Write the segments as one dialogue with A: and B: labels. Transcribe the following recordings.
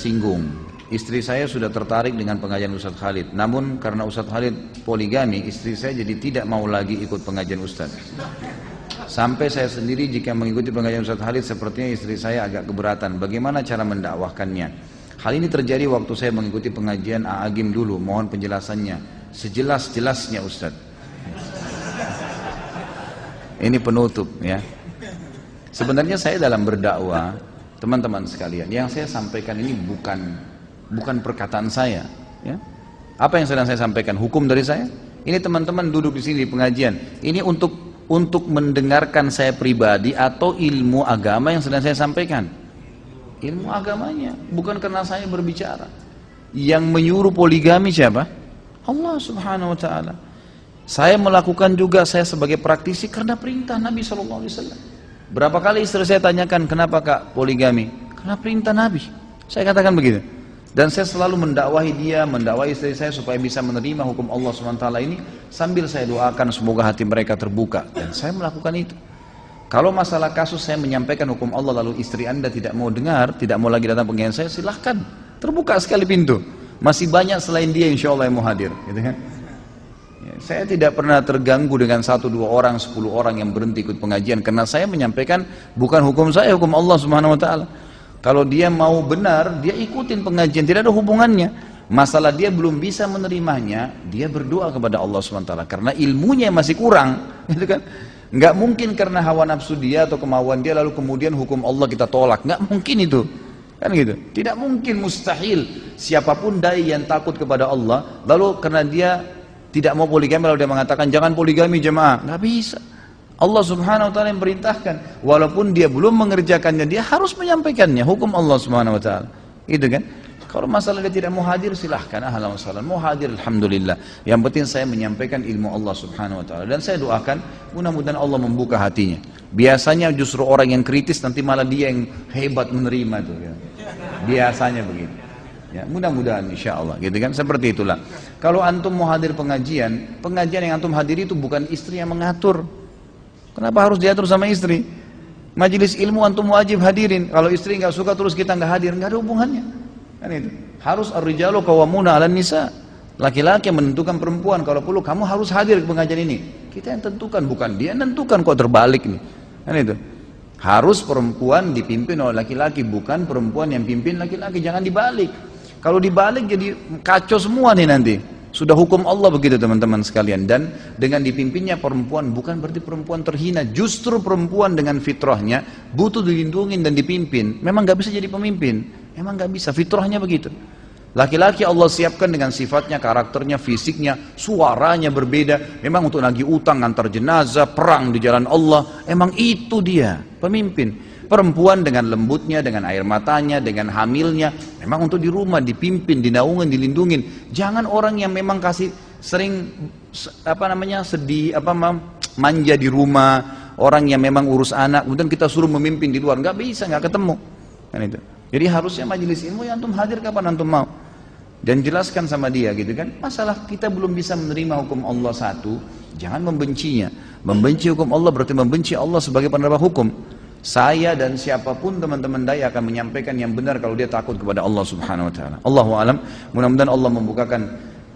A: tersinggung. Istri saya sudah tertarik dengan pengajian Ustadz Khalid. Namun karena Ustadz Khalid poligami, istri saya jadi tidak mau lagi ikut pengajian Ustadz. Sampai saya sendiri jika mengikuti pengajian Ustadz Khalid, sepertinya istri saya agak keberatan. Bagaimana cara mendakwahkannya? Hal ini terjadi waktu saya mengikuti pengajian A'agim dulu. Mohon penjelasannya. Sejelas-jelasnya Ustadz. Ini penutup ya. Sebenarnya saya dalam berdakwah, teman-teman sekalian, yang saya sampaikan ini bukan perkataan saya ya. Apa yang sedang saya sampaikan? Hukum dari saya. Ini teman-teman duduk di sini di pengajian. Ini untuk mendengarkan saya pribadi atau ilmu agama yang sedang saya sampaikan. Ilmu agamanya, bukan karena saya berbicara. Yang menyuruh poligami siapa? Allah Subhanahu wa ta'ala. Saya melakukan juga, saya sebagai praktisi karena perintah Nabi SAW. Berapa kali istri saya tanyakan, kenapa kak poligami? Karena perintah Nabi. Saya katakan begitu. Dan saya selalu mendakwahi dia, mendakwahi istri saya supaya bisa menerima hukum Allah SWT ini, sambil saya doakan semoga hati mereka terbuka. Dan saya melakukan itu. Kalau masalah kasus saya menyampaikan hukum Allah lalu istri anda tidak mau dengar, tidak mau lagi datang pengajian saya, silahkan. Terbuka sekali pintu. Masih banyak selain dia insya Allah yang mau hadir. Gitu kan? Ya, saya tidak pernah terganggu dengan 1, 2 orang, 10 orang yang berhenti ikut pengajian. Karena saya menyampaikan bukan hukum saya, hukum Allah Subhanahu wa ta'ala. Kalau dia mau benar, dia ikutin pengajian, tidak ada hubungannya. Masalah dia belum bisa menerimanya, dia berdoa kepada Allah SWT karena ilmunya masih kurang, gitu kan? Nggak mungkin karena hawa nafsu dia atau kemauan dia lalu kemudian hukum Allah kita tolak, nggak mungkin itu, kan gitu? Tidak mungkin, mustahil. Siapapun dai yang takut kepada Allah, lalu karena dia tidak mau poligami lalu dia mengatakan jangan poligami jemaah, nggak bisa. Allah Subhanahu wa ta'ala yang perintahkan, walaupun dia belum mengerjakannya, dia harus menyampaikannya, hukum Allah Subhanahu wa ta'ala, gitu kan? Kalau masalah dia tidak mau hadir, silahkan, ahlan wa sahlan. Mau hadir, alhamdulillah. Yang penting saya menyampaikan ilmu Allah Subhanahu wa ta'ala. Dan saya doakan, mudah-mudahan Allah membuka hatinya. Biasanya justru orang yang kritis, nanti malah dia yang hebat menerima itu. Ya. Biasanya begitu. Ya, mudah-mudahan insya Allah, gitu kan? Seperti itulah. Kalau antum mau hadir pengajian yang antum hadiri itu bukan istri yang mengatur. Kenapa harus diatur sama istri? Majelis ilmu antum wajib hadirin. Kalau istri nggak suka terus kita nggak hadir, nggak ada hubungannya. Kan itu. Harus ar-rijalu qawwamuna 'alan nisa. Laki-laki yang menentukan perempuan, kalau perlu kamu harus hadir ke pengajian ini. Kita yang tentukan, bukan dia yang tentukan, kok terbalik nih. Kan itu. Harus perempuan dipimpin oleh laki-laki, bukan perempuan yang pimpin laki-laki, jangan dibalik. Kalau dibalik jadi kacau semua nih nanti. Sudah hukum Allah begitu teman-teman sekalian. Dan dengan dipimpinnya perempuan bukan berarti perempuan terhina. Justru perempuan dengan fitrahnya butuh dilindungi dan dipimpin. Memang gak bisa jadi pemimpin. Memang gak bisa, fitrahnya begitu. Laki-laki Allah siapkan dengan sifatnya, karakternya, fisiknya, suaranya berbeda. Memang untuk nagih utang, antar jenazah, perang di jalan Allah. Emang itu dia, pemimpin. Perempuan dengan lembutnya, dengan air matanya, dengan hamilnya, memang untuk di rumah dipimpin, dinaungin, dilindungin. Jangan orang yang memang sering sedih, manja di rumah, orang yang memang urus anak, kemudian kita suruh memimpin di luar, nggak bisa, nggak ketemu. Kan itu. Jadi harusnya majelis ilmu yang antum hadir kapan antum mau. Dan jelaskan sama dia gitu kan. Masalah kita belum bisa menerima hukum Allah satu, jangan membencinya. Membenci hukum Allah berarti membenci Allah sebagai penerima hukum. Saya dan siapapun teman-teman dai akan menyampaikan yang benar kalau dia takut kepada Allah Subhanahu wa ta'ala. Allahu a'lam. Mudah-mudahan Allah membukakan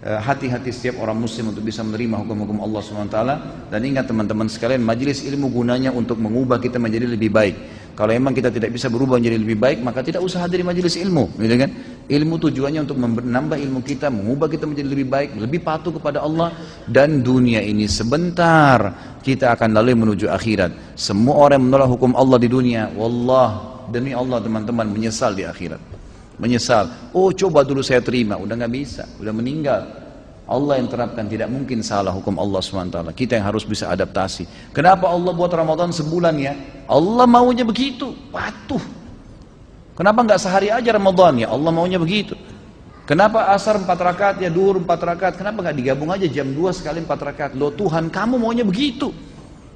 A: hati-hati setiap orang muslim untuk bisa menerima hukum-hukum Allah Subhanahu wa ta'ala. Dan ingat teman-teman sekalian, majelis ilmu gunanya untuk mengubah kita menjadi lebih baik. Kalau memang kita tidak bisa berubah menjadi lebih baik, maka tidak usah hadiri majelis ilmu, gitu kan? Ilmu tujuannya untuk menambah ilmu kita, mengubah kita menjadi lebih baik, lebih patuh kepada Allah. Dan dunia ini sebentar, kita akan lalui menuju akhirat. Semua orang yang menolak hukum Allah di dunia, wallah, demi Allah teman-teman, menyesal di akhirat. Menyesal. Oh coba dulu saya terima, udah nggak bisa, udah meninggal. Allah yang terapkan, tidak mungkin salah hukum Allah SWT. Kita yang harus bisa adaptasi. Kenapa Allah buat Ramadan sebulan ya? Allah maunya begitu, patuh. Kenapa nggak sehari aja Ramadan ya? Allah maunya begitu. Kenapa asar 4 rakaat ya, duhur 4 rakaat? Kenapa nggak digabung aja jam 2 sekali 4 rakaat? Loh Tuhan, kamu maunya begitu.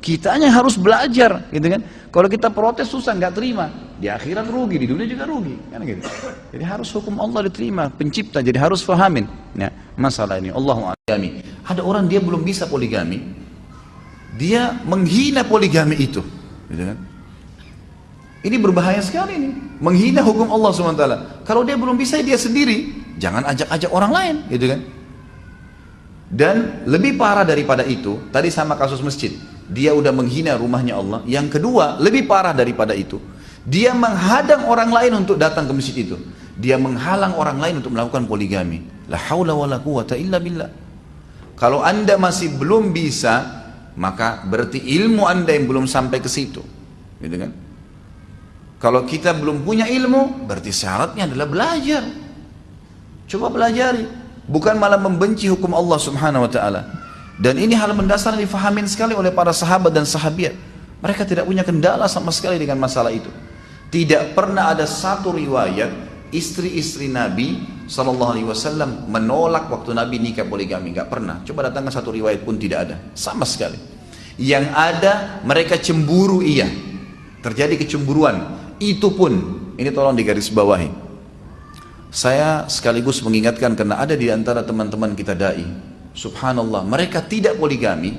A: Kitanya harus belajar, gitu kan? Kalau kita protes susah, nggak terima. Di akhirat rugi, di dunia juga rugi, kan gitu. Jadi harus hukum Allah diterima, pencipta. Jadi harus fahamin. Nah, masalah ini, Allahu a'lam. Ada orang dia belum bisa poligami, dia menghina poligami itu, gitu kan? Ini berbahaya sekali nih, menghina hukum Allah SWT. Kalau dia belum bisa dia sendiri, jangan ajak-ajak orang lain, gitu kan? Dan lebih parah daripada itu, tadi sama kasus masjid, dia udah menghina rumahnya Allah. Yang kedua, lebih parah daripada itu, dia menghadang orang lain untuk datang ke masjid itu. Dia menghalang orang lain untuk melakukan poligami. La haula wala quwata illa billah. Kalau anda masih belum bisa, maka berarti ilmu anda yang belum sampai ke situ, gitu kan? Kalau kita belum punya ilmu, berarti syaratnya adalah belajar. Coba pelajari, bukan malah membenci hukum Allah Subhanahu wa taala. Dan ini hal mendasar yang difahamin sekali oleh para sahabat dan sahabiat. Mereka tidak punya kendala sama sekali dengan masalah itu. Tidak pernah ada satu riwayat istri-istri Nabi SAW menolak waktu Nabi nikah poligami. Gak pernah. Coba datangkan satu riwayat pun tidak ada, sama sekali. Yang ada mereka cemburu, iya, terjadi kecemburuan. Itu pun, ini tolong digarisbawahi. Saya sekaligus mengingatkan karena ada di antara teman-teman kita dai, subhanallah, mereka tidak poligami,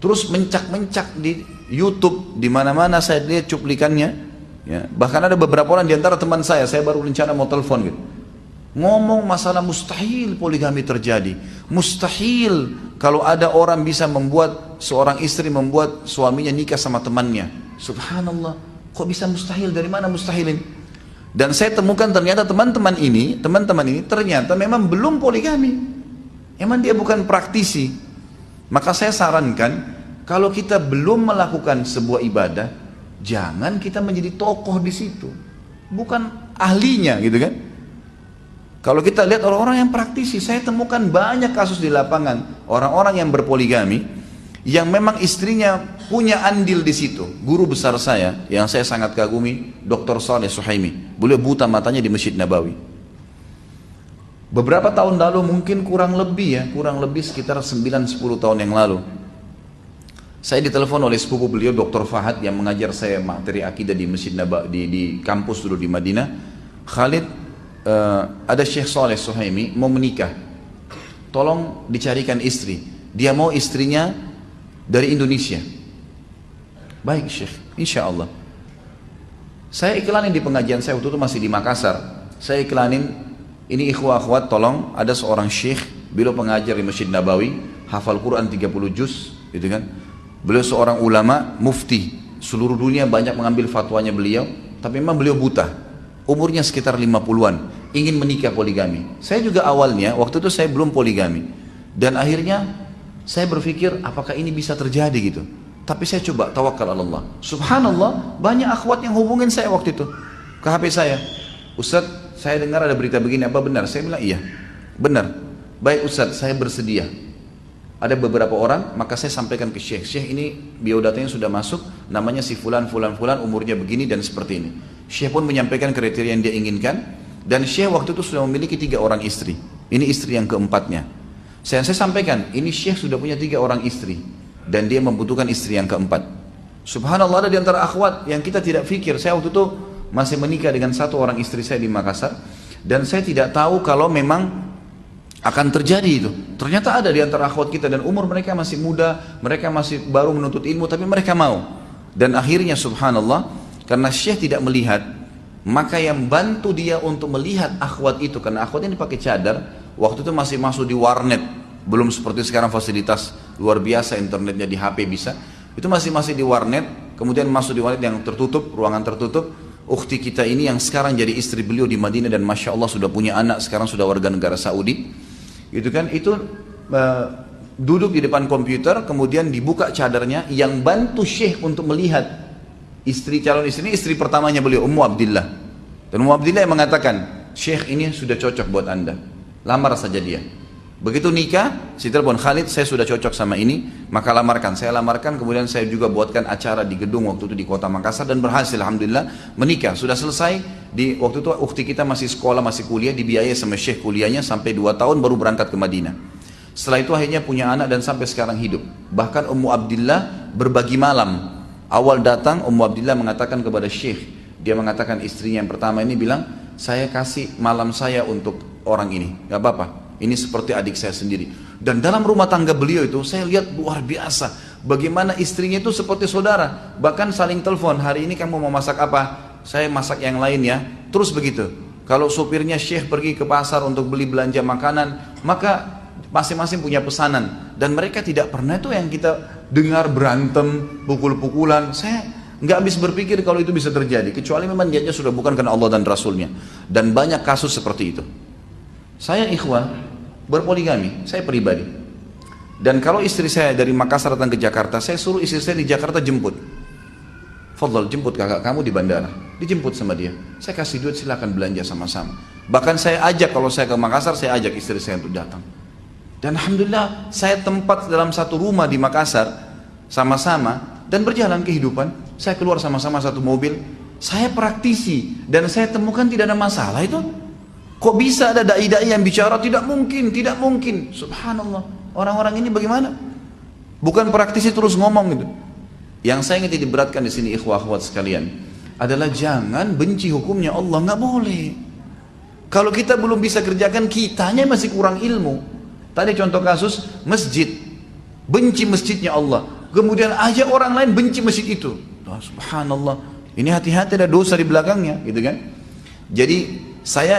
A: terus mencak-mencak di YouTube, di mana-mana saya lihat cuplikannya, ya. Bahkan ada beberapa orang di antara teman saya baru rencana mau telepon gitu, ngomong masalah mustahil poligami terjadi, mustahil kalau ada orang bisa membuat seorang istri membuat suaminya nikah sama temannya. Subhanallah. Kok bisa mustahil? Dari mana mustahilin? Dan saya temukan ternyata teman-teman ini ternyata memang belum poligami. Emang dia bukan praktisi. Maka saya sarankan, kalau kita belum melakukan sebuah ibadah, jangan kita menjadi tokoh di situ. Bukan ahlinya, gitu kan? Kalau kita lihat orang-orang yang praktisi, saya temukan banyak kasus di lapangan, orang-orang yang berpoligami, yang memang istrinya punya andil di situ. Guru besar saya yang saya sangat kagumi, Dr. Saleh Suhaimi, beliau buta matanya di Masjid Nabawi. Beberapa tahun lalu, mungkin kurang lebih sekitar 9-10 tahun yang lalu, saya ditelepon oleh sepupu beliau, Dr. Fahad, yang mengajar saya materi akidah di Masjid Nabawi, di kampus dulu di Madinah. Khalid, ada Syekh Saleh Suhaimi mau menikah, tolong dicarikan istri. Dia mau istrinya dari Indonesia. Baik Syekh, insya Allah. Saya iklanin di pengajian saya waktu itu masih di Makassar. Saya iklanin, ini ikhwah akhwat, tolong, ada seorang Syekh, beliau pengajar di Masjid Nabawi, hafal Quran 30 juz, gitu kan. Beliau seorang ulama, mufti, seluruh dunia banyak mengambil fatwanya beliau, tapi memang beliau buta. Umurnya sekitar 50-an, ingin menikah poligami. Saya juga awalnya, waktu itu saya belum poligami. Dan akhirnya saya berpikir apakah ini bisa terjadi gitu. Tapi saya coba tawakal Allah. Subhanallah, banyak akhwat yang hubungin saya waktu itu ke HP saya. Ustaz, saya dengar ada berita begini, apa benar? Saya bilang iya, benar. Baik Ustaz, saya bersedia. Ada beberapa orang, maka saya sampaikan ke Syekh. Syekh, ini biodatanya sudah masuk, namanya si fulan, umurnya begini dan seperti ini. Syekh pun menyampaikan kriteria yang dia inginkan. Dan Syekh waktu itu sudah memiliki 3 orang istri. Ini istri yang keempatnya. Saya sampaikan, ini Syekh sudah punya 3 orang istri dan dia membutuhkan istri yang keempat. Subhanallah, ada di antara akhwat yang kita tidak fikir. Saya waktu itu masih menikah dengan 1 orang istri saya di Makassar, dan saya tidak tahu kalau memang akan terjadi itu. Ternyata ada di antara akhwat kita, dan umur mereka masih muda, mereka masih baru menuntut ilmu, tapi mereka mau. Dan akhirnya subhanallah, karena Syekh tidak melihat, maka yang bantu dia untuk melihat akhwat itu, karena akhwat ini pakai cadar. Waktu itu masih masuk di warnet, belum seperti sekarang fasilitas luar biasa internetnya di HP bisa. Itu masih di warnet, kemudian masuk di warnet yang tertutup, ruangan tertutup. Ukhti kita ini yang sekarang jadi istri beliau di Madinah dan masya Allah sudah punya anak, sekarang sudah warga negara Saudi. Gitu kan? Itu duduk di depan komputer, kemudian dibuka cadarnya. Yang bantu Syekh untuk melihat calon istri ini, istri pertamanya beliau, Ummu Abdillah. Dan Ummu Abdillah yang mengatakan, Syekh ini sudah cocok buat anda, lamar saja dia. Begitu nikah, si telepon, Khalid, saya sudah cocok sama ini, maka lamarkan. Saya lamarkan, kemudian saya juga buatkan acara di gedung waktu itu di kota Makassar, dan berhasil alhamdulillah menikah. Sudah selesai, waktu itu ukhti kita masih sekolah, masih kuliah, dibiayai sama Syekh kuliahnya sampai 2 tahun baru berangkat ke Madinah. Setelah itu akhirnya punya anak dan sampai sekarang hidup. Bahkan Ummu Abdillah berbagi malam. Awal datang Ummu Abdillah mengatakan kepada Syekh, dia mengatakan istrinya yang pertama ini bilang, saya kasih malam saya untuk orang ini, gak apa-apa, ini seperti adik saya sendiri. Dan dalam rumah tangga beliau itu saya lihat luar biasa, bagaimana istrinya itu seperti saudara. Bahkan saling telepon, hari ini kamu mau masak apa? saya masak yang lain ya. Terus begitu. Kalau supirnya syekh pergi ke pasar untuk beli belanja makanan, maka masing-masing punya pesanan. Dan mereka tidak pernah itu yang kita dengar berantem, pukul-pukulan. Saya nggak habis berpikir kalau itu bisa terjadi. Kecuali memang niatnya sudah bukan karena Allah dan Rasulnya. Dan banyak kasus seperti itu. Saya ikhwah berpoligami, saya pribadi. Dan kalau istri saya dari Makassar datang ke Jakarta, saya suruh istri saya di Jakarta jemput. Fadl, jemput kakak kamu di bandara. Dijemput sama dia. Saya kasih duit, silakan belanja sama-sama. Bahkan saya ajak, kalau saya ke Makassar, saya ajak istri saya untuk datang. Dan alhamdulillah, saya tempat dalam satu rumah di Makassar sama-sama dan berjalan kehidupan. Saya keluar sama-sama satu mobil. Saya praktisi dan saya temukan tidak ada masalah itu. Kok bisa ada dai-dai yang bicara tidak mungkin, tidak mungkin. Subhanallah. Orang-orang ini bagaimana? Bukan praktisi terus ngomong gitu. Yang saya ingin diberatkan di sini ikhwah-akhwat sekalian adalah jangan benci hukumnya Allah, nggak boleh. Kalau kita belum bisa kerjakan, kitanya masih kurang ilmu. Tadi contoh kasus masjid, benci masjidnya Allah, kemudian ajak orang lain benci masjid itu. Oh, subhanallah, ini hati-hati ada dosa di belakangnya, gitu kan? Jadi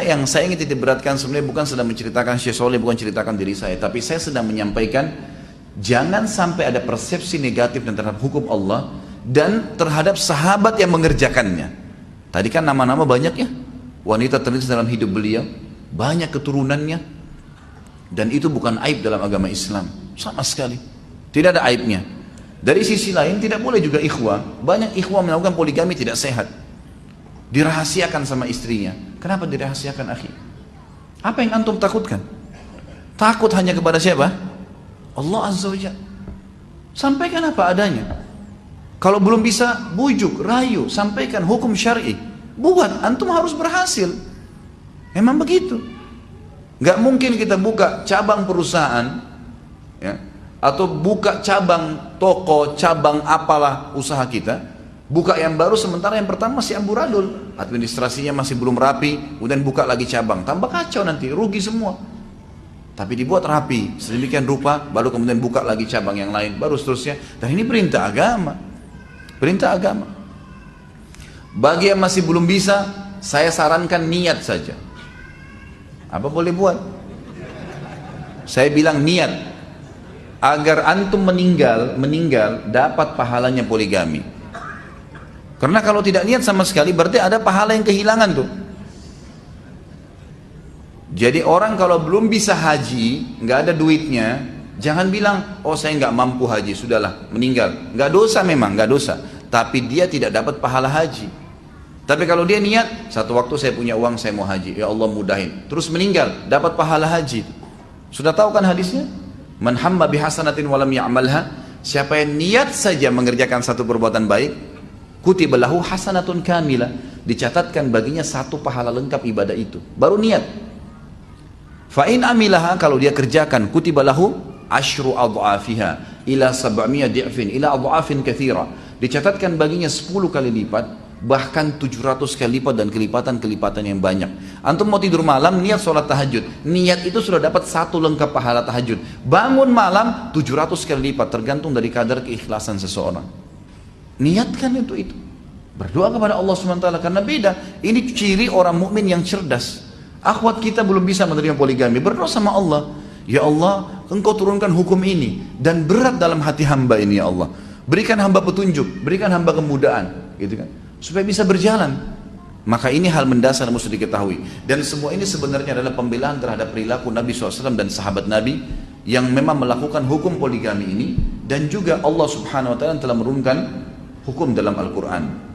A: yang saya ingin titik beratkan sebenarnya bukan sedang menceritakan Syekh Soleh, bukan ceritakan diri saya, tapi saya sedang menyampaikan jangan sampai ada persepsi negatif terhadap hukum Allah dan terhadap sahabat yang mengerjakannya. Tadi kan nama-nama banyak ya, wanita terlibat dalam hidup beliau, banyak keturunannya, dan itu bukan aib dalam agama Islam sama sekali, tidak ada aibnya. Dari sisi lain tidak boleh juga ikhwah, banyak ikhwah melakukan poligami tidak sehat, dirahasiakan sama istrinya. Kenapa dirahasiakan akhi? Apa yang antum takutkan? Takut hanya kepada siapa? Allah Azza wa Jalla. Sampaikan apa adanya. Kalau belum bisa, bujuk, rayu, sampaikan hukum syar'i. Buat, antum harus berhasil. Memang begitu. Gak mungkin kita buka cabang perusahaan ya, atau buka cabang toko, cabang apalah usaha kita, buka yang baru sementara yang pertama masih amburadul, administrasinya masih belum rapi, kemudian buka lagi cabang, tambah kacau nanti, rugi semua. Tapi dibuat rapi, sedemikian rupa, baru kemudian buka lagi cabang yang lain, baru seterusnya. Dan ini perintah agama, perintah agama. Bagi yang masih belum bisa, saya sarankan niat saja. Apa boleh buat? Saya bilang niat, agar antum meninggal dapat pahalanya poligami. Karena kalau tidak niat sama sekali berarti ada pahala yang kehilangan tuh. Jadi orang kalau belum bisa haji, nggak ada duitnya, jangan bilang, oh saya nggak mampu haji, sudahlah meninggal. Nggak dosa memang, nggak dosa. Tapi dia tidak dapat pahala haji. Tapi kalau dia niat, satu waktu saya punya uang, saya mau haji, ya Allah mudahin. Terus meninggal, dapat pahala haji. Sudah tahu kan hadisnya? Man hamma bihasanatin walam ya'malha. Siapa yang niat saja mengerjakan satu perbuatan baik, kutiba lahu hasanatun kamilah, dicatatkan baginya satu pahala lengkap ibadah itu. Baru niat. Fa in amilaha, kalau dia kerjakan, kutiba lahu asyru adhafiha ila 700 di'fin ila adhafin katsira. Dicatatkan baginya 10 kali lipat, bahkan 700 kali lipat dan kelipatan-kelipatan yang banyak. Antum mau tidur malam, niat sholat tahajud, niat itu sudah dapat satu lengkap pahala tahajud. Bangun malam 700 kali lipat, tergantung dari kadar keikhlasan seseorang. Niatkan itu. Berdoa kepada Allah SWT, karena beda. Ini ciri orang mukmin yang cerdas. Akhwat kita belum bisa menerima poligami, berdoa sama Allah, ya Allah, engkau turunkan hukum ini dan berat dalam hati hamba ini ya Allah. Berikan hamba petunjuk, berikan hamba kemudahan, gitu kan, supaya bisa berjalan. Maka ini hal mendasar yang mesti diketahui. Dan semua ini sebenarnya adalah pembelaan terhadap perilaku Nabi SAW dan sahabat Nabi yang memang melakukan hukum poligami ini. Dan juga Allah Subhanahu Wa Taala telah menurunkan hukum dalam Al-Quran.